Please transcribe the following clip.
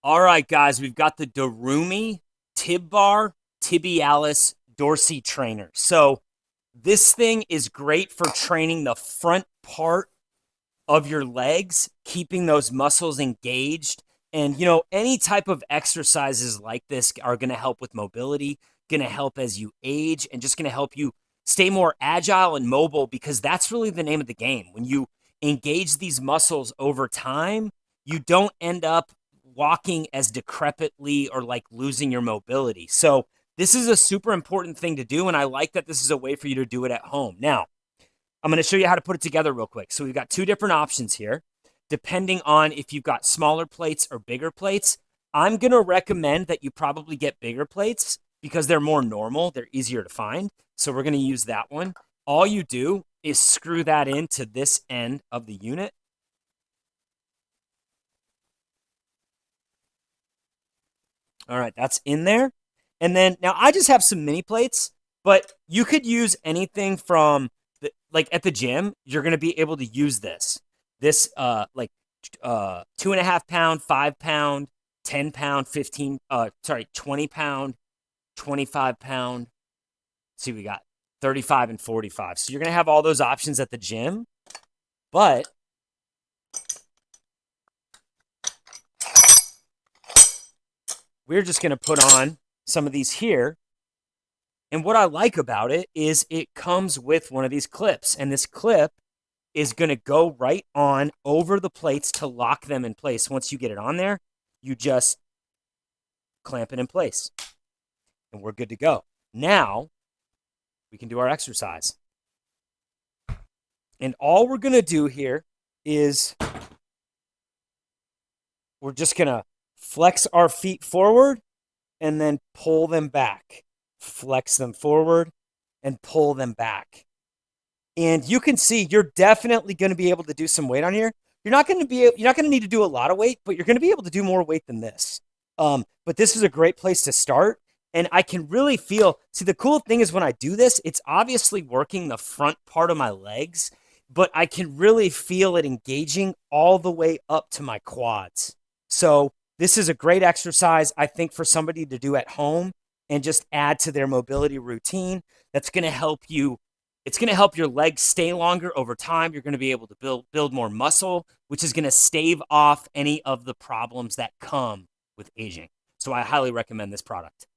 All right, guys, we've got the DORUIMI Bar Tibialis Dorsi trainer. So this thing is great for training the front part of your legs, keeping those muscles engaged. And, any type of exercises like this are going to help with mobility, going to help as you age, and just going to help you stay more agile and mobile because that's really the name of the game. When you engage these muscles over time, you don't end up walking as decrepitly or like losing your mobility. So, this is a super important thing to do. And I like that this is a way for you to do it at home. Now, I'm going to show you how to put it together real quick. So we've got two different options here, depending on if you've got smaller plates or bigger plates. I'm going to recommend that you probably get bigger plates because they're more normal. They're easier to find. So we're going to use that one. All you do is screw that into this end of the unit. All right, that's in there. And then now I just have some mini plates, but you could use anything from like at the gym, you're going to be able to use this. This 2.5 pound, 5 pound, 10 pound, 20 pound, 25 pound. See, we got 35 and 45. So you're going to have all those options at the gym, but we're just going to put on some of these here. And what I like about it is it comes with one of these clips. And this clip is going to go right on over the plates to lock them in place. Once you get it on there, you just clamp it in place. And we're good to go. Now, we can do our exercise. And all we're going to do here is we're just going to flex our feet forward and then pull them back. Flex them forward and pull them back. And you can see you're definitely going to be able to do some weight on here. You're not going to need to do a lot of weight, but you're going to be able to do more weight than this. But this is a great place to start. And I can really feel, see, the cool thing is when I do this, it's obviously working the front part of my legs, but I can really feel it engaging all the way up to my quads. So this is a great exercise, I think, for somebody to do at home and just add to their mobility routine. That's going to help you. It's going to help your legs stay longer over time. You're going to be able to build more muscle, which is going to stave off any of the problems that come with aging. So I highly recommend this product.